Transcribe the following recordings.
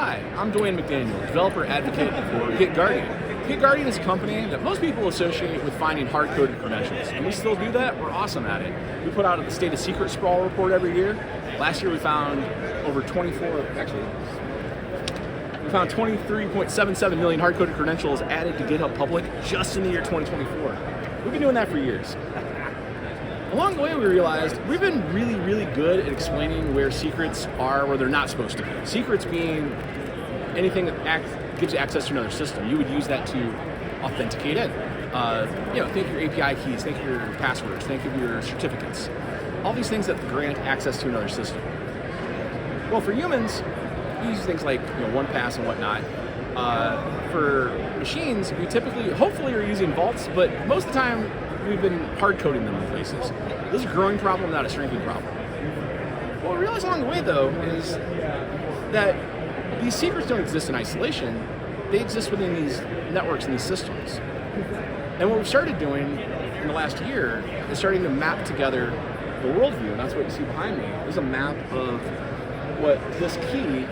Hi, I'm Doreen McDaniel, developer advocate for GitGuardian. GitGuardian is a company that most people associate with finding hard-coded credentials, and we still do that. We're awesome at it. We put out the State of Secret Sprawl report every year. Last year we found over 23.77 million hard-coded credentials added to GitHub Public just in the year 2024. We've been doing that for years. Along the way, we realized we've been really, really good at explaining where secrets are where they're not supposed to be. Secrets being anything that gives you access to another system. You would use that to authenticate it. Think of your API keys, think of your passwords, think of your certificates. All these things that grant access to another system. Well, for humans, we use things like 1Pass and whatnot. For machines, we typically, hopefully, are using vaults, but most of the time, we've been hard-coding them in places. This is a growing problem, not a shrinking problem. What we realized along the way, though, is that these secrets don't exist in isolation. They exist within these networks and these systems. And what we've started doing in the last year is starting to map together the worldview, and that's what you see behind me. There's a map of what this key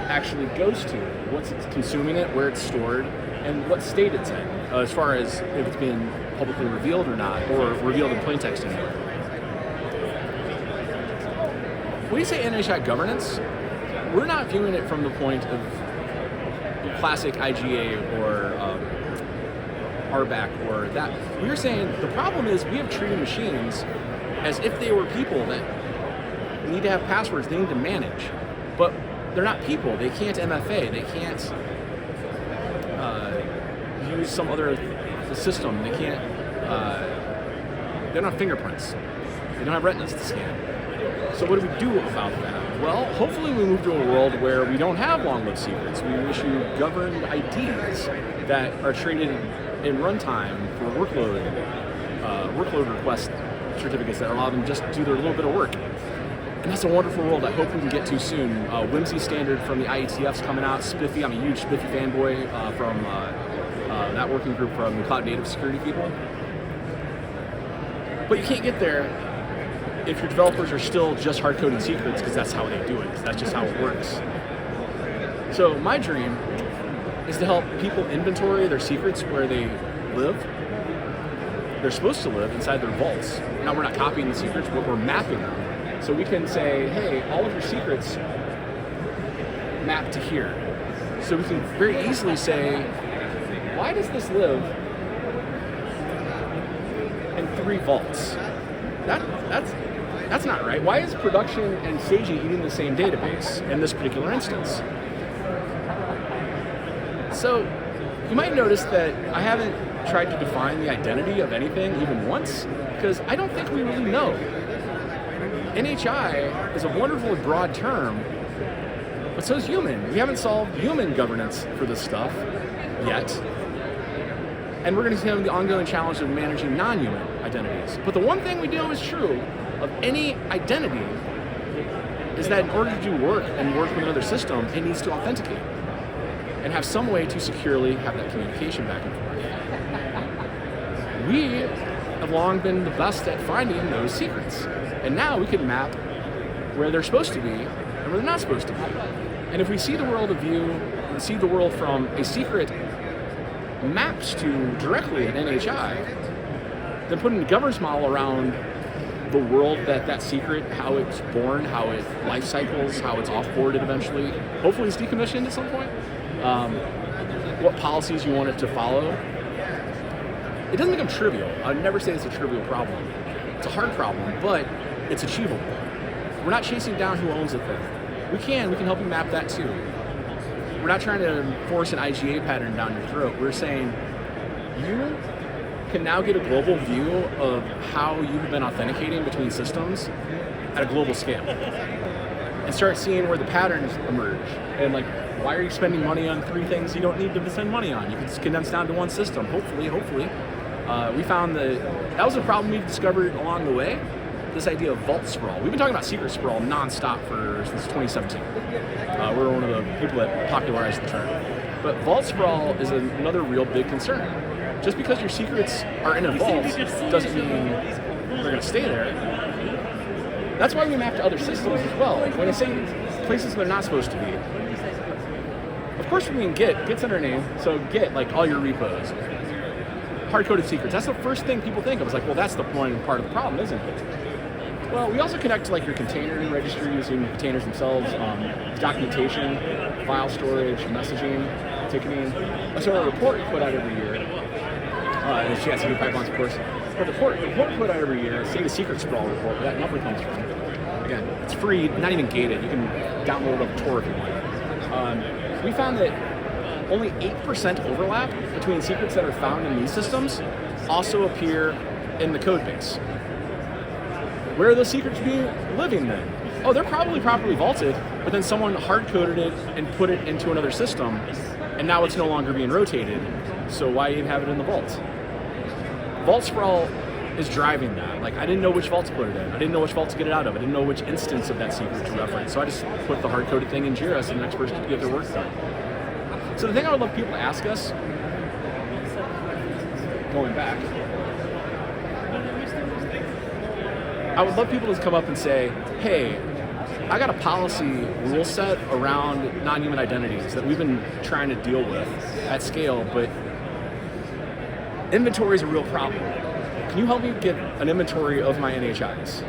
actually goes to, what's it's consuming it, where it's stored, and what state it's in, as far as if it's been publicly revealed or not, or revealed in plain text anywhere. When you say NHI governance, we're not viewing it from the point of classic IGA or RBAC or that. We're saying the problem is we have treated machines as if they were people that need to have passwords they need to manage, but they're not people. They can't MFA. They can't use some other system. They can't. They don't have fingerprints. They don't have retinas to scan. So what do we do about that? Well, hopefully we move to a world where we don't have long-lived secrets. We issue governed IDs that are treated in runtime for workload request certificates that allow them just to do their little bit of work. And that's a wonderful world I hope we can get to soon. Whimsy standard from the IETF's coming out. Spiffy, I'm a huge Spiffy fanboy from that working group from the cloud native security people. But you can't get there if your developers are still just hard-coding secrets, because that's how they do it. That's just how it works. So my dream is to help people inventory their secrets where they live. They're supposed to live inside their vaults. Now we're not copying the secrets, but we're mapping them. So we can say, hey, all of your secrets map to here. So we can very easily say, why does this live in 3 vaults? That's not right. Why is production and staging eating the same database in this particular instance? So you might notice that I haven't tried to define the identity of anything even once, because I don't think we really know. NHI is a wonderfully broad term, but so is human. We haven't solved human governance for this stuff yet. And we're going to have the ongoing challenge of managing non-human identities. But the one thing we know is true of any identity is that in order to do work and work with another system, it needs to authenticate and have some way to securely have that communication back and forth. We have long been the best at finding those secrets. And now we can map where they're supposed to be and where they're not supposed to be. And if we see the world see the world from a secret maps to directly an NHI, then putting a governance model around the world that secret, how it's born, how it life cycles, how it's offboarded eventually, hopefully it's decommissioned at some point, what policies you want it to follow. It doesn't become trivial. I'd never say it's a trivial problem. It's a hard problem, but it's achievable. We're not chasing down who owns the thing. We can help you map that too. We're not trying to force an IGA pattern down your throat. We're saying you can now get a global view of how you've been authenticating between systems at a global scale and start seeing where the patterns emerge. And like, why are you spending money on 3 things you don't need to spend money on? You can just condense down to one system, hopefully. We found that was a problem we've discovered along the way, this idea of vault sprawl. We've been talking about secret sprawl nonstop since 2017. We're one of the people that popularized the term. But vault sprawl is another real big concern. Just because your secrets are in a vault doesn't mean they're going to stay there. That's why we map to other systems as well. When I say places they're not supposed to be, course, we mean Git. Git's under name, so Git, like all your repos. Hard-coded secrets. That's the first thing people think of. It's like, well, that's the point part of the problem, isn't it? Well, we also connect to like your container registry using containers themselves, documentation, file storage, messaging, ticketing. So a report you put out every year, and it's CI/CD pipelines, of course. But the report we put out every year, say the secret sprawl report, where that number comes from. Again, it's free, not even gated. You can download a Tor if you want. We found that only 8% overlap between secrets that are found in these systems also appear in the code base. Where are those secrets being living then? Oh, they're probably properly vaulted, but then someone hard-coded it and put it into another system, and now it's no longer being rotated, so why even have it in the vault? Vault sprawl is driving that. Like, I didn't know which vault to put it in. I didn't know which vault to get it out of. I didn't know which instance of that secret to reference, so I just put the hard-coded thing in Jira so the next person could get their work done. So the thing I would love people to ask us, going back, I would love people to come up and say, hey, I got a policy rule set around non-human identities that we've been trying to deal with at scale, but inventory is a real problem. Can you help me get an inventory of my NHIs?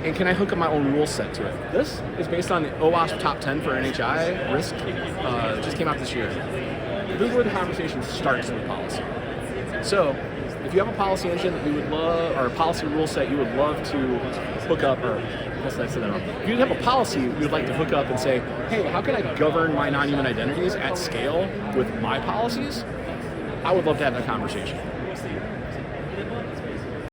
And can I hook up my own rule set to it? This is based on the OWASP top 10 for NHI risk. It just came out this year. This is where the conversation starts with policy. So, if you have a policy engine that we would love, or a policy rule set you would love to hook up, or I guess I said that wrong. If you have a policy we would like to hook up and say, hey, how can I govern my non-human identities at scale with my policies? I would love to have that conversation.